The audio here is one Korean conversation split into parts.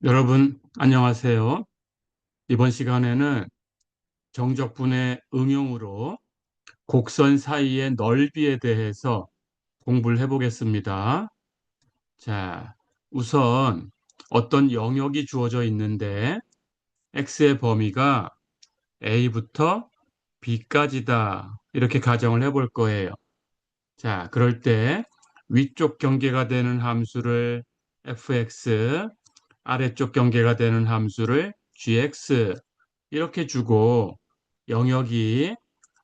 여러분, 안녕하세요. 이번 시간에는 정적분의 응용으로 곡선 사이의 넓이에 대해서 공부를 해보겠습니다. 자, 우선 어떤 영역이 주어져 있는데 x의 범위가 a부터 b까지다. 이렇게 가정을 해볼 거예요. 자, 그럴 때 위쪽 경계가 되는 함수를 fx, 아래쪽 경계가 되는 함수를 gx 이렇게 주고 영역이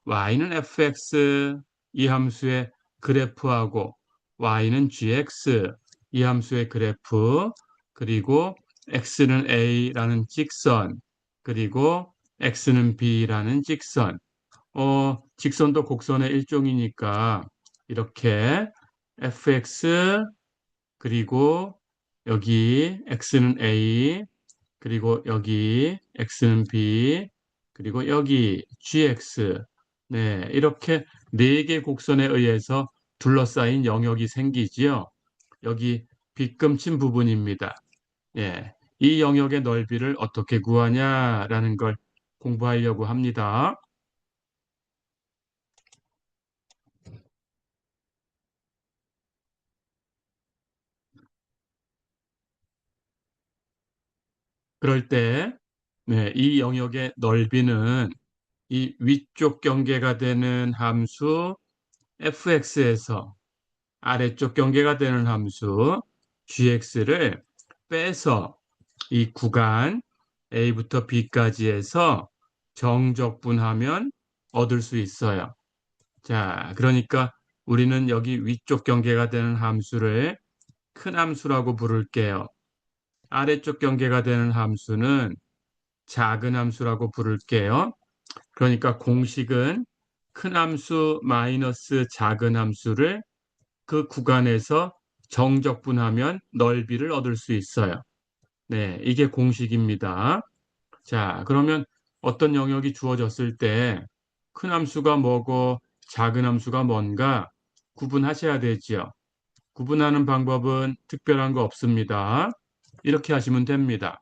y는 fx 이 함수의 그래프하고 y는 gx 이 함수의 그래프 그리고 x는 a라는 직선 그리고 x는 b라는 직선 직선도 곡선의 일종이니까 이렇게 fx 그리고 여기 x는 a 그리고 여기 x는 b 그리고 여기 gx 네 이렇게 네 개 곡선에 의해서 둘러싸인 영역이 생기지요. 여기 빗금친 부분입니다. 예, 이 영역의 넓이를 어떻게 구하냐라는 걸 공부하려고 합니다. 그럴 때 네, 이 영역의 넓이는 이 위쪽 경계가 되는 함수 fx에서 아래쪽 경계가 되는 함수 gx를 빼서 이 구간 a부터 b까지 해서 정적분하면 얻을 수 있어요. 자, 그러니까 우리는 여기 위쪽 경계가 되는 함수를 큰 함수라고 부를게요. 아래쪽 경계가 되는 함수는 작은 함수라고 부를게요. 그러니까 공식은 큰 함수 마이너스 작은 함수를 그 구간에서 정적분하면 넓이를 얻을 수 있어요. 네, 이게 공식입니다. 자, 그러면 어떤 영역이 주어졌을 때 큰 함수가 뭐고 작은 함수가 뭔가 구분하셔야 되지요. 구분하는 방법은 특별한 거 없습니다. 이렇게 하시면 됩니다.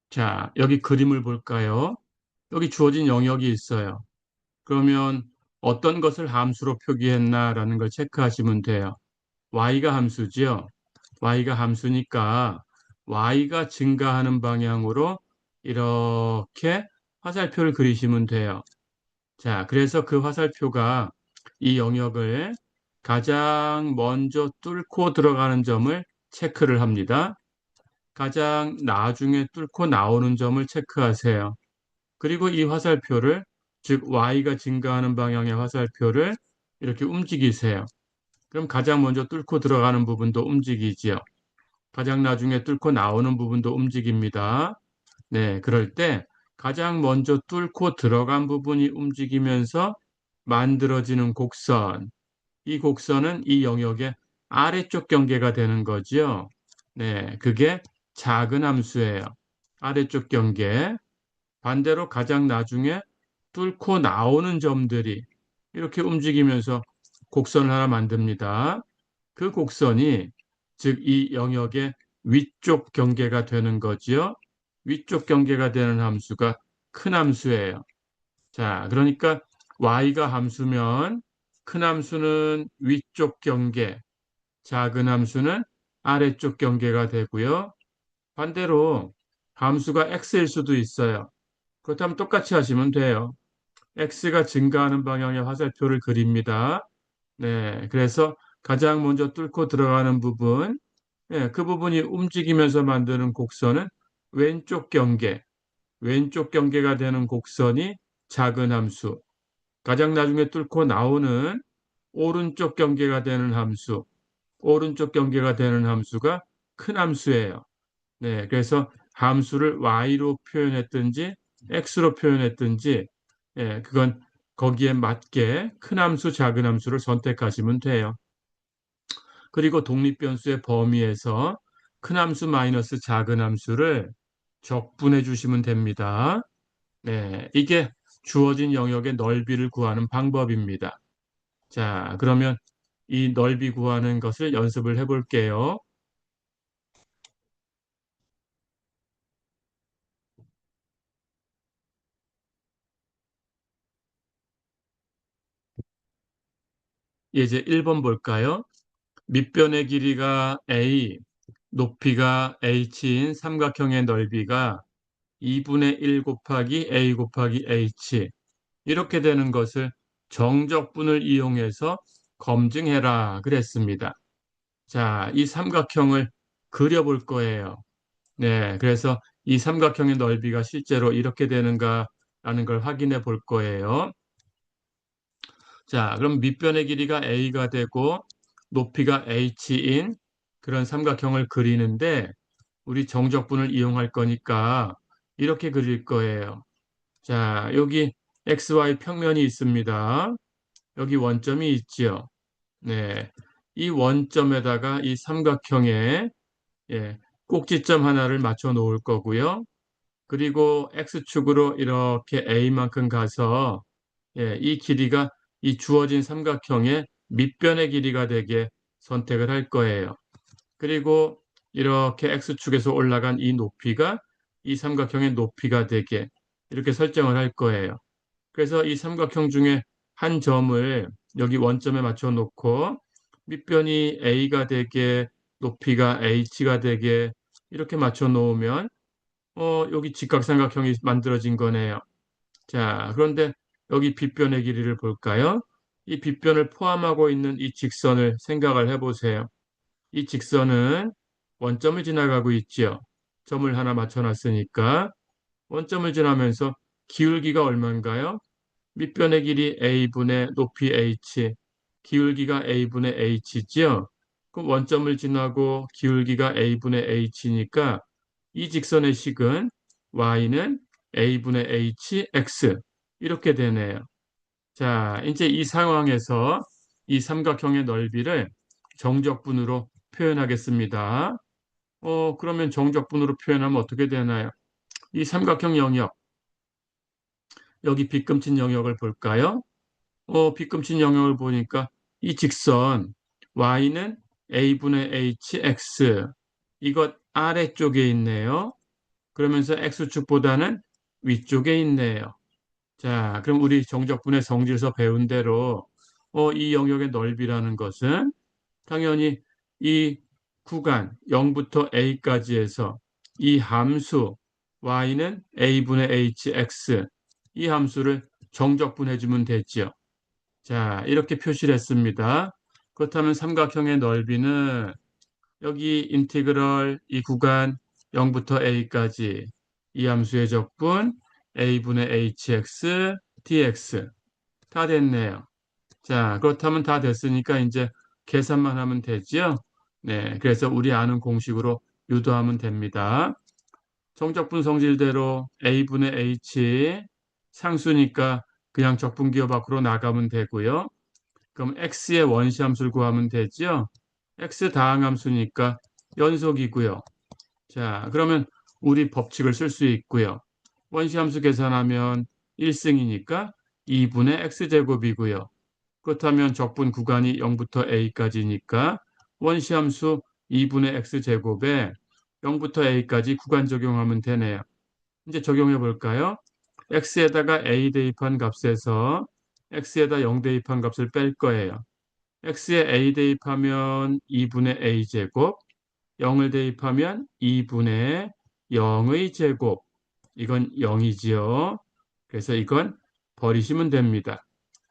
자, 여기 그림을 볼까요? 여기 주어진 영역이 있어요. 그러면 어떤 것을 함수로 표기했나라는 걸 체크하시면 돼요. y가 함수지요. y가 함수니까 y가 증가하는 방향으로 이렇게 화살표를 그리시면 돼요. 자, 그래서 그 화살표가 이 영역을 가장 먼저 뚫고 들어가는 점을 체크를 합니다. 가장 나중에 뚫고 나오는 점을 체크하세요. 그리고 이 화살표를, 즉 y가 증가하는 방향의 화살표를 이렇게 움직이세요. 그럼 가장 먼저 뚫고 들어가는 부분도 움직이지요. 가장 나중에 뚫고 나오는 부분도 움직입니다. 네, 그럴 때 가장 먼저 뚫고 들어간 부분이 움직이면서 만들어지는 곡선. 이 곡선은 이 영역의 아래쪽 경계가 되는 거지요. 네, 그게 작은 함수예요. 아래쪽 경계. 반대로 가장 나중에 뚫고 나오는 점들이 이렇게 움직이면서 곡선을 하나 만듭니다. 그 곡선이 즉 이 영역의 위쪽 경계가 되는 거지요. 위쪽 경계가 되는 함수가 큰 함수예요. 자, 그러니까 y가 함수면 큰 함수는 위쪽 경계, 작은 함수는 아래쪽 경계가 되고요. 반대로 함수가 x일 수도 있어요. 그렇다면 똑같이 하시면 돼요. x가 증가하는 방향의 화살표를 그립니다. 네, 그래서 가장 먼저 뚫고 들어가는 부분, 그 부분이 움직이면서 만드는 곡선은 왼쪽 경계, 왼쪽 경계가 되는 곡선이 작은 함수, 가장 나중에 뚫고 나오는 오른쪽 경계가 되는 함수, 오른쪽 경계가 되는 함수가 큰 함수예요. 네, 그래서 함수를 y로 표현했든지 x로 표현했든지, 그건 거기에 맞게 큰 함수, 작은 함수를 선택하시면 돼요. 그리고 독립변수의 범위에서 큰 함수 마이너스 작은 함수를 적분해 주시면 됩니다. 네, 이게 주어진 영역의 넓이를 구하는 방법입니다. 자, 그러면 이 넓이 구하는 것을 연습을 해볼게요. 이제 1번 볼까요? 밑변의 길이가 A, 높이가 h인 삼각형의 넓이가 2분의 1 곱하기 a 곱하기 h 이렇게 되는 것을 정적분을 이용해서 검증해라 그랬습니다. 자, 이 삼각형을 그려볼 거예요. 네, 그래서 이 삼각형의 넓이가 실제로 이렇게 되는가라는 걸 확인해 볼 거예요. 자, 그럼 밑변의 길이가 a가 되고 높이가 h인 그런 삼각형을 그리는데 우리 정적분을 이용할 거니까 이렇게 그릴 거예요. 자, 여기 XY 평면이 있습니다. 여기 원점이 있지요. 네. 이 원점에다가 이 삼각형에 예, 꼭지점 하나를 맞춰 놓을 거고요. 그리고 X축으로 이렇게 A만큼 가서 이 길이가 이 주어진 삼각형의 밑변의 길이가 되게 선택을 할 거예요. 그리고 이렇게 X축에서 올라간 이 높이가 이 삼각형의 높이가 되게 이렇게 설정을 할 거예요. 그래서 이 삼각형 중에 한 점을 여기 원점에 맞춰 놓고 밑변이 A가 되게 높이가 H가 되게 이렇게 맞춰 놓으면 여기 직각삼각형이 만들어진 거네요. 자, 그런데 여기 빗변의 길이를 볼까요? 이 빗변을 포함하고 있는 이 직선을 생각을 해보세요. 이 직선은 원점을 지나가고 있죠. 점을 하나 맞춰놨으니까 원점을 지나면서 기울기가 얼마인가요? 밑변의 길이 a분의 높이 h, 기울기가 a분의 h지요. 그럼 원점을 지나고 기울기가 a분의 h니까 이 직선의 식은 y는 a분의 h, x 이렇게 되네요. 자, 이제 이 상황에서 이 삼각형의 넓이를 정적분으로 표현하겠습니다. 그러면 정적분으로 표현하면 어떻게 되나요? 이 삼각형 영역, 여기 빗금친 영역을 볼까요? 빗금친 영역을 보니까 이 직선 y는 a분의 hx 이것 아래쪽에 있네요. 그러면서 x축보다는 위쪽에 있네요. 자, 그럼 우리 정적분의 성질에서 배운 대로 이 영역의 넓이라는 것은 당연히 이 구간 0부터 a까지 해서 이 함수 y는 a분의 hx 이 함수를 정적분해 주면 되죠. 자, 이렇게 표시를 했습니다. 그렇다면 삼각형의 넓이는 여기 인티그럴 이 구간 0부터 a까지 이 함수의 적분 a분의 hx dx 다 됐네요. 자, 그렇다면 다 됐으니까 이제 계산만 하면 되죠. 네, 그래서 우리 아는 공식으로 유도하면 됩니다. 정적분 성질대로 a분의 h 상수니까 그냥 적분기호 밖으로 나가면 되고요. 그럼 x의 원시함수를 구하면 되죠. x 다항함수니까 연속이고요. 자, 그러면 우리 법칙을 쓸 수 있고요. 원시함수 계산하면 1승이니까 2분의 x제곱이고요. 그렇다면 적분 구간이 0부터 a까지니까 원시함수 2분의 x제곱에 0부터 a까지 구간 적용하면 되네요. 이제 적용해 볼까요? x에다가 a 대입한 값에서 x에다 0 대입한 값을 뺄 거예요. x에 a 대입하면 2분의 a 제곱, 0을 대입하면 2분의 0의 제곱. 이건 0이지요. 그래서 이건 버리시면 됩니다.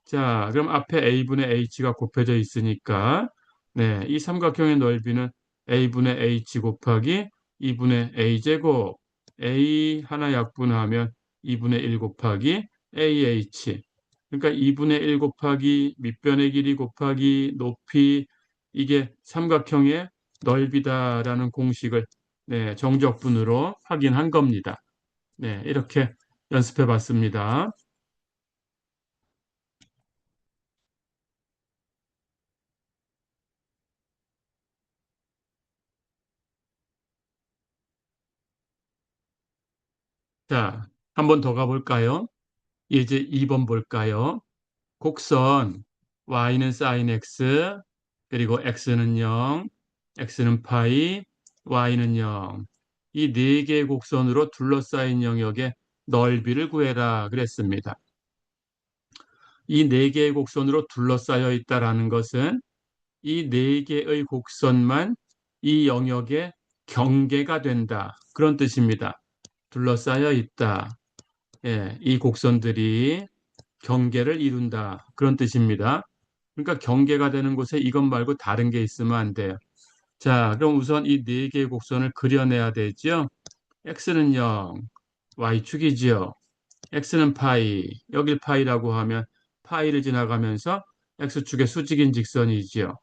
자, 그럼 앞에 a분의 h가 곱해져 있으니까 네, 이 삼각형의 넓이는 a분의 h 곱하기 2분의 a 제곱. a 하나 약분하면 2분의 1 곱하기 ah. 그러니까 2분의 1 곱하기 밑변의 길이 곱하기 높이 이게 삼각형의 넓이다라는 공식을 네, 정적분으로 확인한 겁니다. 네, 이렇게 연습해 봤습니다. 자, 한 번 더 가볼까요? 이제 2번 볼까요? 곡선 y는 sin x, 그리고 x는 0, x는 파이, y는 0. 이 네 개의 곡선으로 둘러싸인 영역의 넓이를 구해라 그랬습니다. 이 네 개의 곡선으로 둘러싸여 있다라는 것은 이 네 개의 곡선만 이 영역의 경계가 된다. 그런 뜻입니다. 둘러싸여 있다. 예, 이 곡선들이 경계를 이룬다. 그런 뜻입니다. 그러니까 경계가 되는 곳에 이것 말고 다른 게 있으면 안 돼요. 자, 그럼 우선 이 네 개의 곡선을 그려내야 되죠. x는 0, y축이지요. x는 파이, 여길 파이라고 하면 파이를 지나가면서 x축의 수직인 직선이지요.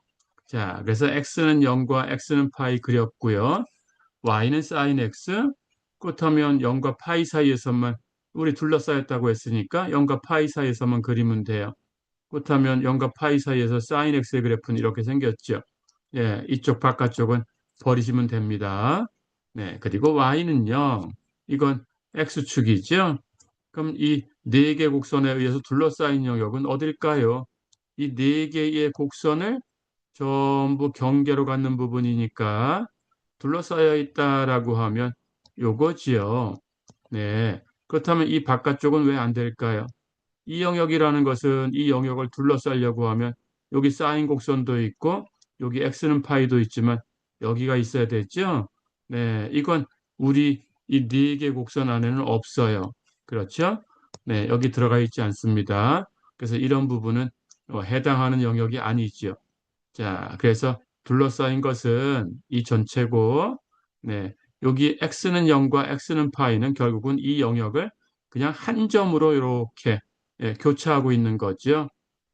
자, 그래서 x는 0과 x는 파이 그렸고요. y는 sin x, 그렇다면 0과 파이 사이에서만 우리 둘러싸였다고 했으니까 0과 파이 사이에서만 그리면 돼요. 그렇다면 0과 파이 사이에서 sin x의 그래프는 이렇게 생겼죠. 예, 이쪽 바깥쪽은 버리시면 됩니다. 네, 그리고 y는 0. 이건 x축이죠. 그럼 이 네 개 곡선에 의해서 둘러싸인 영역은 어딜까요? 이 네 개의 곡선을 전부 경계로 갖는 부분이니까 둘러싸여 있다라고 하면 요거지요. 네. 그렇다면 이 바깥쪽은 왜 안 될까요? 이 영역이라는 것은 이 영역을 둘러싸려고 하면 여기 사인 곡선도 있고 여기 x는 파이도 있지만 여기가 있어야 되죠. 네, 이건 우리 이 네 개 곡선 안에는 없어요. 그렇죠? 네, 여기 들어가 있지 않습니다. 그래서 이런 부분은 해당하는 영역이 아니죠. 자, 그래서 둘러싸인 것은 이 전체고, 네, 여기 x는 0과 x는 파이는 결국은 이 영역을 그냥 한 점으로 이렇게 교차하고 있는 거죠.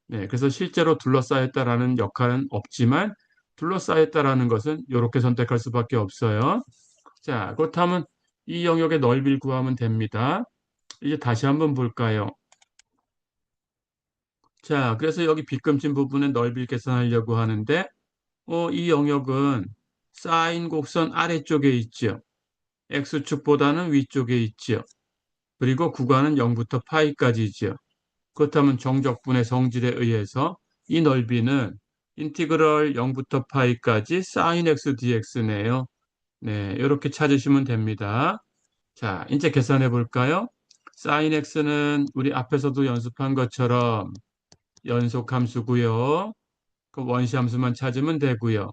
네, 그래서 실제로 둘러싸였다라는 역할은 없지만 둘러싸였다라는 것은 이렇게 선택할 수밖에 없어요. 자, 그렇다면 이 영역의 넓이를 구하면 됩니다. 이제 다시 한번 볼까요? 자, 그래서 여기 빗금진 부분의 넓이를 계산하려고 하는데 이 영역은 사인 곡선 아래쪽에 있죠. X축보다는 위쪽에 있죠. 그리고 구간은 0부터 파이까지죠. 그렇다면 정적분의 성질에 의해서 이 넓이는 인티그럴 0부터 파이까지 사인 x dx네요. 네, 이렇게 찾으시면 됩니다. 자, 이제 계산해 볼까요? 사인 x는 우리 앞에서도 연습한 것처럼 연속함수고요. 그 원시함수만 찾으면 되고요.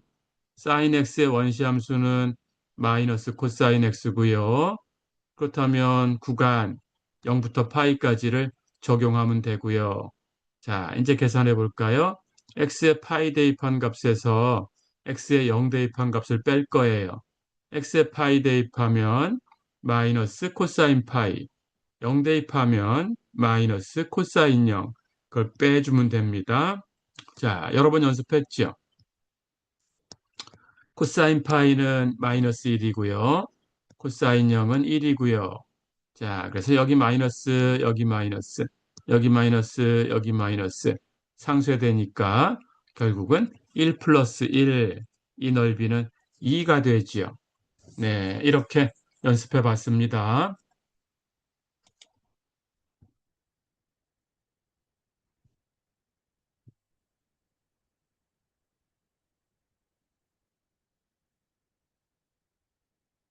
사인 x의 원시함수는 마이너스 코사인 x고요. 그렇다면 구간 0부터 파이까지를 적용하면 되고요. 자, 이제 계산해 볼까요? x의 파이 대입한 값에서 x의 0 대입한 값을 뺄 거예요. x의 파이 대입하면 마이너스 코사인 파이, 0 대입하면 마이너스 코사인 0. 그걸 빼주면 됩니다. 자, 여러 번 연습했죠? 코사인 파이는 마이너스 1이고요. 코사인 0은 1이고요. 자, 그래서 여기 마이너스, 여기 마이너스, 여기 마이너스, 여기 마이너스 상쇄되니까 결국은 1 플러스 1, 이 넓이는 2가 되지요. 네, 이렇게 연습해 봤습니다.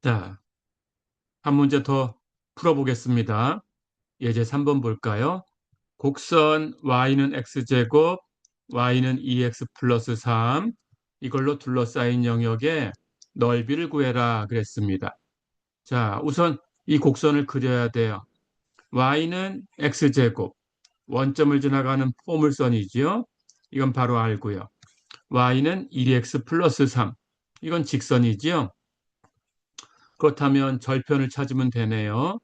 자, 한 문제 더 풀어보겠습니다. 예제 3번 볼까요? 곡선 y는 x제곱, y는 2x 플러스 3, 이걸로 둘러싸인 영역의 넓이를 구해라 그랬습니다. 자, 우선 이 곡선을 그려야 돼요. y는 x제곱, 원점을 지나가는 포물선이지요. 이건 바로 알고요. y는 2x 플러스 3, 이건 직선이지요. 그렇다면 절편을 찾으면 되네요.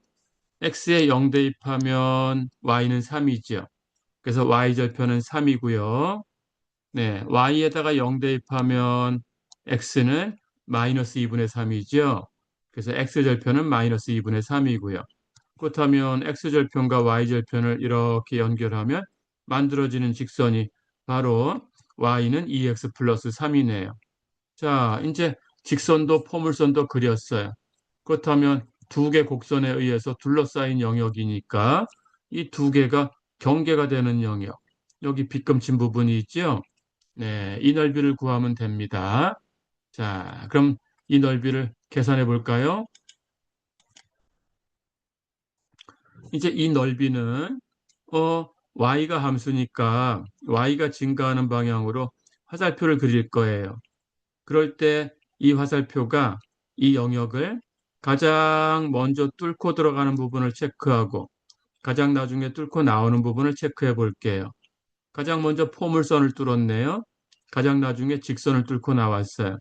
x에 0 대입하면 y는 3이죠. 그래서 y절편은 3이고요. 네, y에다가 0 대입하면 x는 마이너스 2분의 3이죠. 그래서 x절편은 마이너스 2분의 3이고요. 그렇다면 x절편과 y절편을 이렇게 연결하면 만들어지는 직선이 바로 y는 2x 플러스 3이네요. 자, 이제 직선도 포물선도 그렸어요. 그렇다면 두 개 곡선에 의해서 둘러싸인 영역이니까 이 두 개가 경계가 되는 영역. 여기 빗금친 부분이 있죠? 네, 이 넓이를 구하면 됩니다. 자, 그럼 이 넓이를 계산해 볼까요? 이제 이 넓이는 y가 함수니까 y가 증가하는 방향으로 화살표를 그릴 거예요. 그럴 때 이 화살표가 이 영역을 가장 먼저 뚫고 들어가는 부분을 체크하고 가장 나중에 뚫고 나오는 부분을 체크해 볼게요. 가장 먼저 포물선을 뚫었네요. 가장 나중에 직선을 뚫고 나왔어요.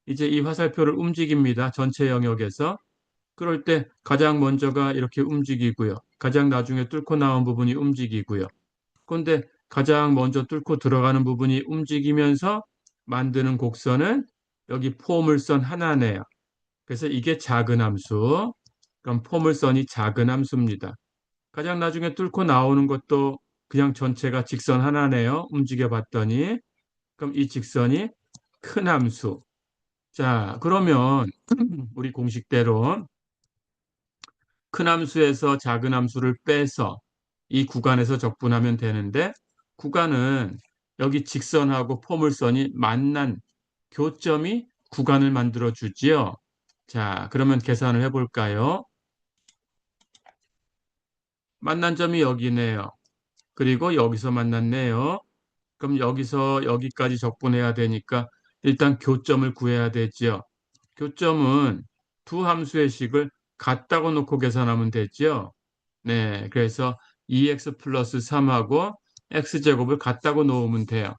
이제 이 화살표를 움직입니다. 전체 영역에서. 그럴 때 가장 먼저가 이렇게 움직이고요. 가장 나중에 뚫고 나온 부분이 움직이고요. 그런데 가장 먼저 뚫고 들어가는 부분이 움직이면서 만드는 곡선은 여기 포물선 하나네요. 그래서 이게 작은 함수. 그럼 포물선이 작은 함수입니다. 가장 나중에 뚫고 나오는 것도 그냥 전체가 직선 하나네요. 움직여 봤더니. 그럼 이 직선이 큰 함수. 자, 그러면 우리 공식대로 큰 함수에서 작은 함수를 빼서 이 구간에서 적분하면 되는데 구간은 여기 직선하고 포물선이 만난 교점이 구간을 만들어 주지요. 자, 그러면 계산을 해볼까요? 만난 점이 여기네요. 그리고 여기서 만났네요. 그럼 여기서 여기까지 적분해야 되니까 일단 교점을 구해야 되지요. 교점은 두 함수의 식을 같다고 놓고 계산하면 되지요. 네, 그래서 2x 플러스 3하고 x제곱을 같다고 놓으면 돼요.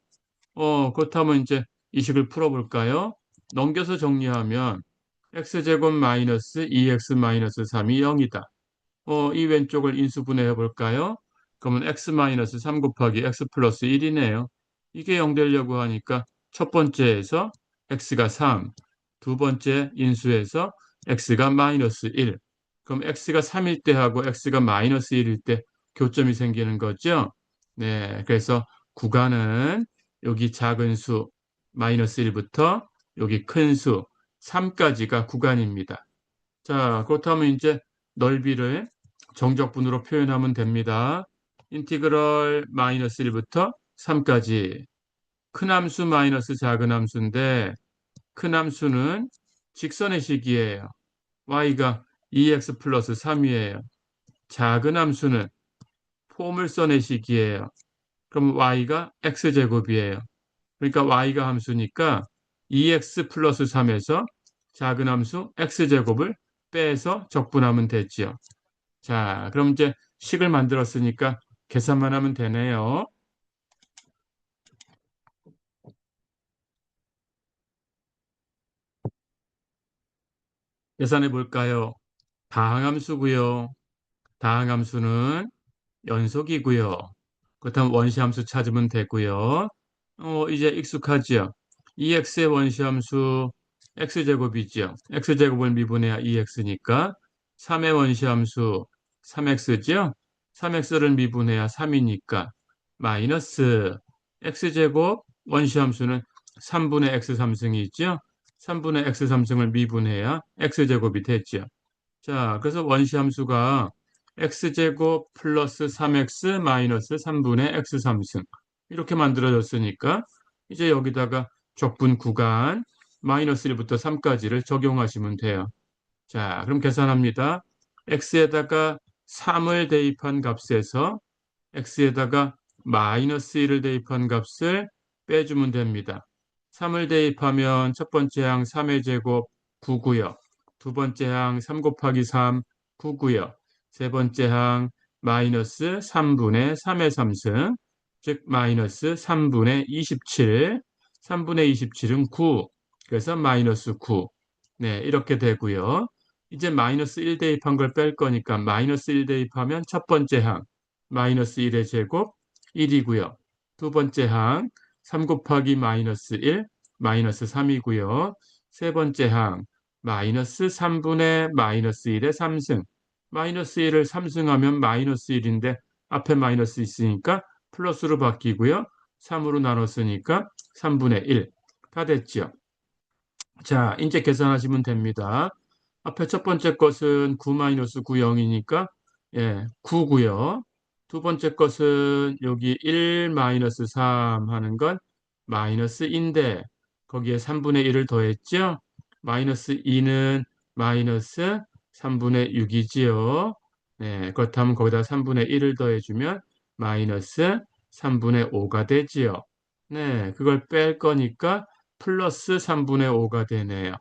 그렇다면 이제 이 식을 풀어볼까요? 넘겨서 정리하면 x제곱 마이너스 2x 마이너스 3이 0이다. 이 왼쪽을 인수분해해 볼까요? 그러면 x 마이너스 3 곱하기 x 플러스 1이네요. 이게 0 되려고 하니까 첫 번째에서 x가 3, 두 번째 인수에서 x가 마이너스 1. 그럼 x가 3일 때 하고 x가 마이너스 1일 때 교점이 생기는 거죠. 네, 그래서 구간은 여기 작은 수 마이너스 1부터 여기 큰 수 3까지가 구간입니다. 자, 그렇다면 이제 넓이를 정적분으로 표현하면 됩니다. 인티그럴 마이너스 1부터 3까지 큰 함수 마이너스 작은 함수인데 큰 함수는 직선의 식이에요. y가 2x 플러스 3이에요. 작은 함수는 포물선의 식이에요. 그럼 y가 x제곱이에요. 그러니까 y가 함수니까 2x 플러스 3에서 작은 함수 x제곱을 빼서 적분하면 되지요. 자, 그럼 이제 식을 만들었으니까 계산만 하면 되네요. 계산해 볼까요? 다항함수고요. 다항함수는 연속이고요. 그렇다면 원시함수 찾으면 되고요. 이제 익숙하지요. 2x의 원시함수 x제곱이죠. x제곱을 미분해야 2x니까 3의 원시함수 3x죠. 3x를 미분해야 3이니까 마이너스 x제곱 원시함수는 3분의 x3승이 있죠. 3분의 x3승을 미분해야 x제곱이 됐죠. 자, 그래서 원시함수가 x제곱 플러스 3x 마이너스 3분의 x3승 이렇게 만들어졌으니까 이제 여기다가 적분 구간 마이너스 1부터 3까지를 적용하시면 돼요. 자, 그럼 계산합니다. x에다가 3을 대입한 값에서 x에다가 마이너스 1을 대입한 값을 빼주면 됩니다. 3을 대입하면 첫 번째 항 3의 제곱 9고요. 두 번째 항 3 곱하기 3 9고요. 세 번째 항 마이너스 3분의 3의 3승 즉 마이너스 3분의 27 3분의 27은 9 그래서 마이너스 9 네, 이렇게 되고요. 이제 마이너스 1 대입한 걸 뺄 거니까 마이너스 1 대입하면 첫 번째 항 마이너스 1의 제곱 1이고요. 두 번째 항 3 곱하기 마이너스 1 마이너스 3이고요. 세 번째 항 마이너스 3분의 마이너스 1의 3승 마이너스 1을 3승하면 마이너스 1인데 앞에 마이너스 있으니까 플러스로 바뀌고요. 3으로 나눴으니까 3분의 1 다 됐죠. 자, 이제 계산하시면 됩니다. 앞에 첫 번째 것은 9 마이너스 9 0이니까 예, 9고요. 두 번째 것은 여기 1 마이너스 3 하는 건 마이너스인데 거기에 3분의 1을 더했죠. 마이너스 2는 마이너스 3분의 6이지요. 네, 그렇다면 거기다 3분의 1을 더해주면 마이너스 3분의 5가 되지요. 네, 그걸 뺄 거니까 플러스 3분의 5가 되네요.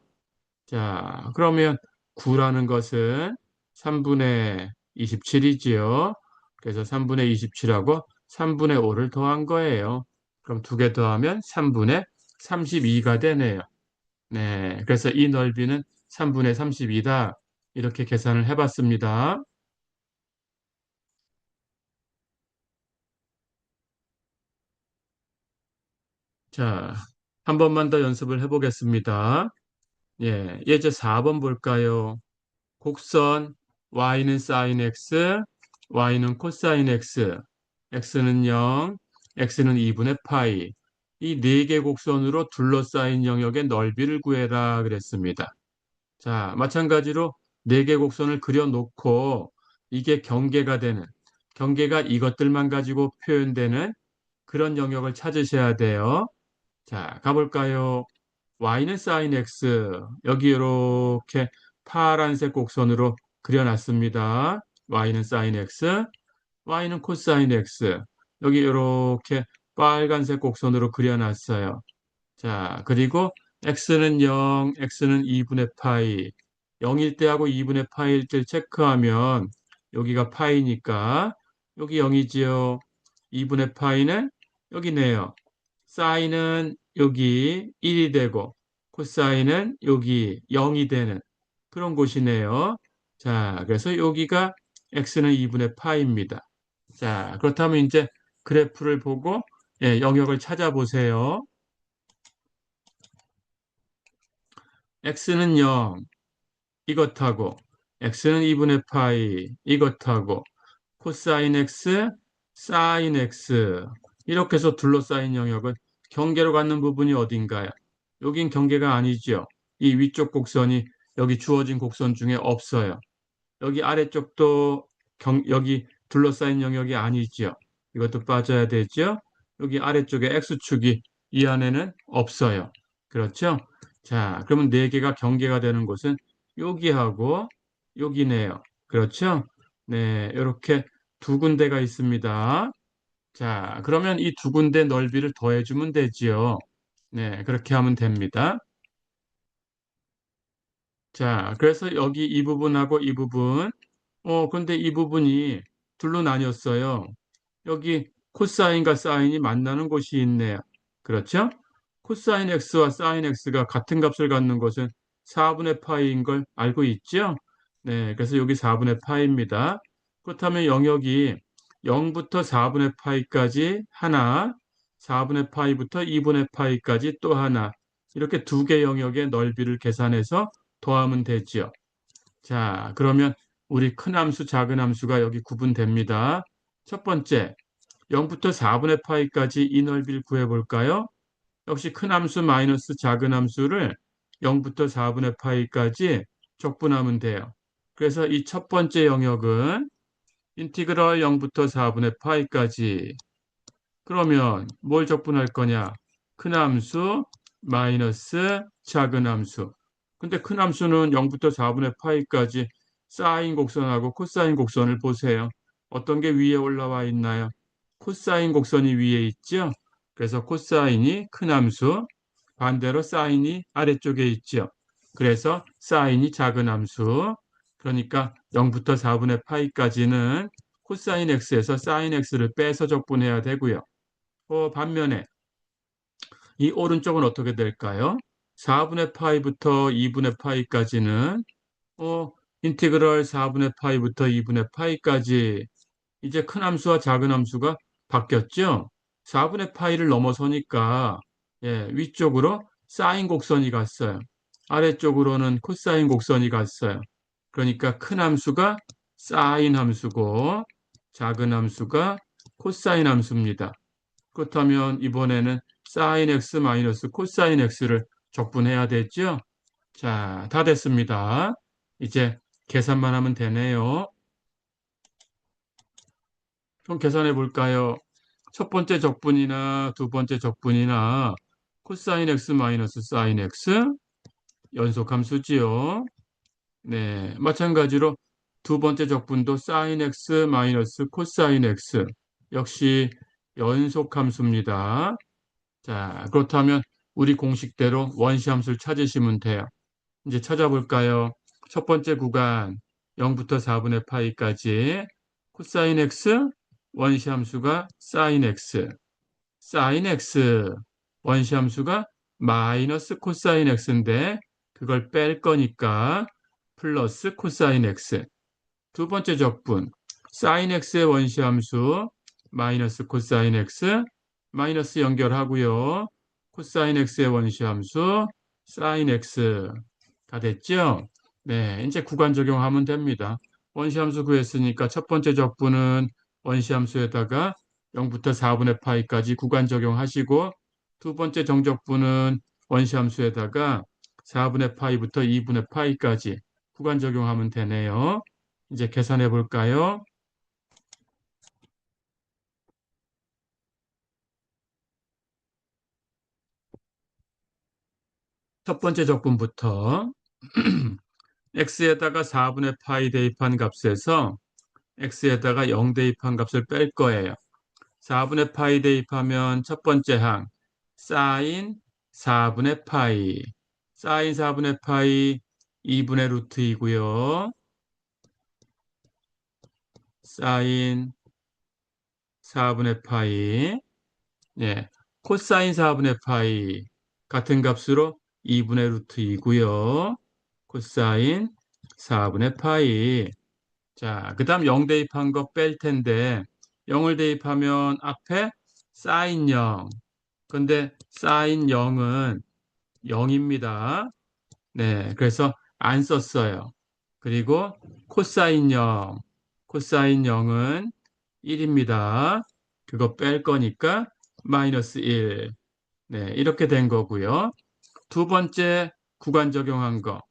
자, 그러면 9라는 것은 3분의 27이지요. 그래서 3분의 27하고 3분의 5를 더한 거예요. 그럼 두 개 더하면 3분의 32가 되네요. 네, 그래서 이 넓이는 3분의 32다. 이렇게 계산을 해봤습니다. 자, 한 번만 더 연습을 해보겠습니다. 예, 예제 4번 볼까요? 곡선 y는 sin x, y는 코사인 x, x는 0, x는 2분의 파이. 이 네 개 곡선으로 둘러싸인 영역의 넓이를 구해라 그랬습니다. 자, 마찬가지로 네 개 곡선을 그려놓고 이게 경계가 되는, 경계가 이것들만 가지고 표현되는 그런 영역을 찾으셔야 돼요. 자, 가볼까요? y는 sin x. 여기 이렇게 파란색 곡선으로 그려놨습니다. y는 sin x, y는 코사인 x. 여기 이렇게 빨간색 곡선으로 그려놨어요. 자, 그리고 x는 0, x는 2분의 파이. 0일 때하고 2분의 파이일 때 체크하면 여기가 파이니까 여기 0이지요. 2분의 파이는 여기네요. 사인은 여기 1이 되고 코사인은 여기 0이 되는 그런 곳이네요. 자, 그래서 여기가 x는 2분의 파이입니다. 자, 그렇다면 이제 그래프를 보고 영역을 찾아보세요. x는 0 이것하고 x는 2분의 파이 이것하고 코사인 x, 사인 x 이렇게 해서 둘러싸인 영역은 경계로 갖는 부분이 어딘가요? 여긴 경계가 아니죠. 이 위쪽 곡선이 여기 주어진 곡선 중에 없어요. 여기 아래쪽도 여기 둘러싸인 영역이 아니죠. 이것도 빠져야 되죠. 여기 아래쪽에 x축이 이 안에는 없어요. 그렇죠? 자, 그러면 네 개가 경계가 되는 곳은 여기하고 여기네요. 그렇죠? 네, 이렇게 두 군데가 있습니다. 자, 그러면 이 두 군데 넓이를 더해주면 되지요. 네, 그렇게 하면 됩니다. 자, 그래서 여기 이 부분하고 이 부분, 근데 이 부분이 둘로 나뉘었어요. 여기 코사인과 사인이 만나는 곳이 있네요. 그렇죠? 코사인 x와 사인 x가 같은 값을 갖는 것은 4분의 파이인 걸 알고 있죠? 네, 그래서 여기 4분의 파이입니다. 그렇다면 영역이 0부터 4분의 파이까지 하나, 4분의 파이부터 2분의 파이까지 또 하나, 이렇게 두 개 영역의 넓이를 계산해서 더하면 되죠. 자, 그러면 우리 큰 함수, 작은 함수가 여기 구분됩니다. 첫 번째, 0부터 4분의 파이까지 이 넓이를 구해볼까요? 역시 큰 함수 마이너스 작은 함수를 0부터 4분의 파이까지 적분하면 돼요. 그래서 이 첫 번째 영역은 인티그럴 0부터 4분의 파이까지 그러면 뭘 적분할 거냐? 큰 함수 마이너스 작은 함수. 근데 큰 함수는 0부터 4분의 파이까지 사인 곡선하고 코사인 곡선을 보세요. 어떤 게 위에 올라와 있나요? 코사인 곡선이 위에 있죠? 그래서 코사인이 큰 함수, 반대로 사인이 아래쪽에 있죠. 그래서 사인이 작은 함수. 그러니까 0부터 4분의 파이까지는 코사인 x에서 사인 x를 빼서 적분해야 되고요. 반면에 이 오른쪽은 어떻게 될까요? 4분의 파이부터 2분의 파이까지는 인티그럴 4분의 파이부터 2분의 파이까지 이제 큰 함수와 작은 함수가 바뀌었죠? 4분의 파이를 넘어서니까 위쪽으로 사인 곡선이 갔어요. 아래쪽으로는 코사인 곡선이 갔어요. 그러니까 큰 함수가 사인 함수고 작은 함수가 코사인 함수입니다. 그렇다면 이번에는 사인 x 마이너스 코사인 x를 적분해야 되죠? 자, 다 됐습니다. 이제 계산만 하면 되네요. 좀 계산해 볼까요? 첫 번째 적분이나 두 번째 적분이나 코사인 x 마이너스 사인 x 연속함수지요. 네, 마찬가지로 두 번째 적분도 사인 x 마이너스 코사인 x 역시 연속함수입니다. 자, 그렇다면 우리 공식대로 원시함수를 찾으시면 돼요. 이제 찾아볼까요? 첫 번째 구간 0부터 4분의 파이까지 코사인 x 원시함수가 사인 x, 사인 x 원시함수가 마이너스 코사인 x인데 그걸 뺄 거니까 플러스 코사인 x. 두 번째 적분 사인 x의 원시함수 마이너스 코사인 x 마이너스 연결하고요. 코사인 x의 원시함수 사인 x 다 됐죠? 네, 이제 구간 적용하면 됩니다. 원시함수 구했으니까 첫 번째 적분은 원시함수에다가 0부터 4분의 파이까지 구간 적용하시고 두 번째 정적분은 원시함수에다가 4분의 파이부터 2분의 파이까지 구간 적용하면 되네요. 이제 계산해 볼까요? 첫 번째 적분부터 x에다가 4분의 파이 대입한 값에서 x에다가 0 대입한 값을 뺄 거예요. 4분의 파이 대입하면 첫 번째 항 사인 4분의 파이 사인 4분의 파이 2분의 루트이고요. 사인 4분의 파이 예, 코사인 4분의 파이 같은 값으로 2분의 루트이고요. 코사인 4분의 파이 자, 그 다음 0 대입한 거 뺄 텐데 0을 대입하면 앞에 사인 0 근데 사인 0은 0입니다. 네, 그래서 안 썼어요. 그리고 코사인 0, 코사인 0은 1입니다. 그거 뺄 거니까 마이너스 1. 네, 이렇게 된 거고요. 두 번째 구간 적용한 거.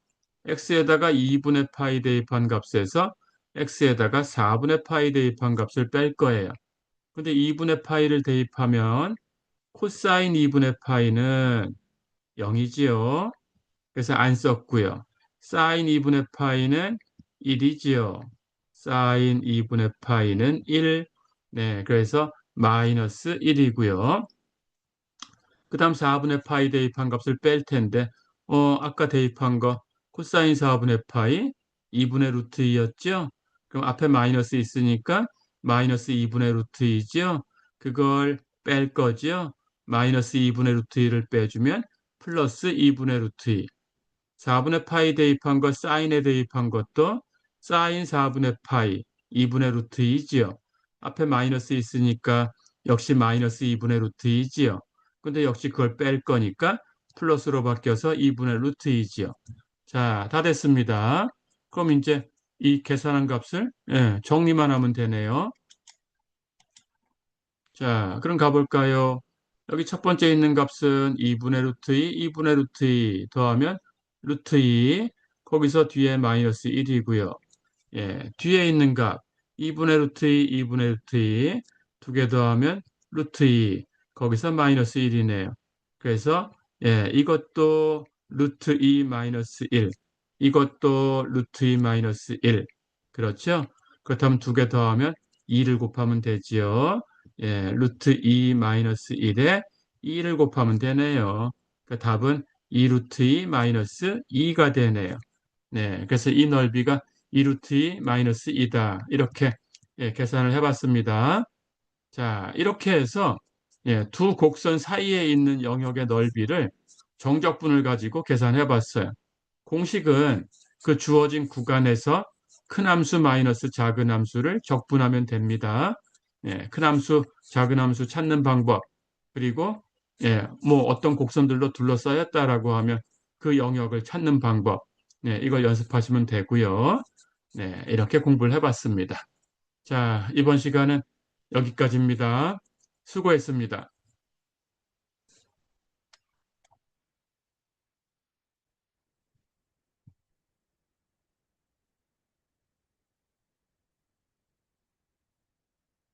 x에다가 2분의 파이 대입한 값에서 x에다가 4분의 파이 대입한 값을 뺄 거예요. 근데 2분의 파이를 대입하면 코사인 2분의 파이는 0이지요. 그래서 안 썼고요. 사인 2분의 파이는 1이지요. 사인 2분의 파이는 1. 네, 그래서 마이너스 1이고요. 그 다음 4분의 파이 대입한 값을 뺄 텐데 아까 대입한 거 코사인 4분의 파이 2분의 루트 2였죠? 그럼 앞에 마이너스 있으니까 마이너스 2분의 루트 2죠? 그걸 뺄 거죠? 마이너스 2분의 루트 2를 빼주면 플러스 2분의 루트 2. 4분의 파이 대입한 거 사인에 대입한 것도 사인 4분의 파이 2분의 루트 2지요. 앞에 마이너스 있으니까 역시 마이너스 2분의 루트 2지요. 근데 역시 그걸 뺄 거니까 플러스로 바뀌어서 2분의 루트 2지요. 자, 다 됐습니다. 그럼 이제 이 계산한 값을 정리만 하면 되네요. 자, 그럼 가볼까요? 여기 첫 번째 있는 값은 2분의 루트 2, 2분의 루트 2 더하면 루트 2, 거기서 뒤에 마이너스 1이고요. 예, 뒤에 있는 값 2분의 루트 2, 2분의 루트 2, 두 개 더하면 루트 2, 거기서 마이너스 1이네요. 그래서 이것도 루트 2 마이너스 1, 이것도 루트 2 마이너스 1. 그렇죠? 그렇다면 두 개 더하면 2를 곱하면 되지요. 예, 루트 2 마이너스 1에 2를 곱하면 되네요. 그 답은 2 루트 2 마이너스 2가 되네요. 네, 그래서 이 넓이가 2 루트 2 마이너스 2다. 이렇게 계산을 해봤습니다. 자, 이렇게 해서 두 곡선 사이에 있는 영역의 넓이를 정적분을 가지고 계산해 봤어요. 공식은 그 주어진 구간에서 큰 함수 마이너스 작은 함수를 적분하면 됩니다. 큰 함수, 작은 함수 찾는 방법, 그리고 뭐 어떤 곡선들로 둘러싸였다라고 하면 그 영역을 찾는 방법, 이걸 연습하시면 되고요. 네, 이렇게 공부를 해봤습니다. 자, 이번 시간은 여기까지입니다. 수고했습니다.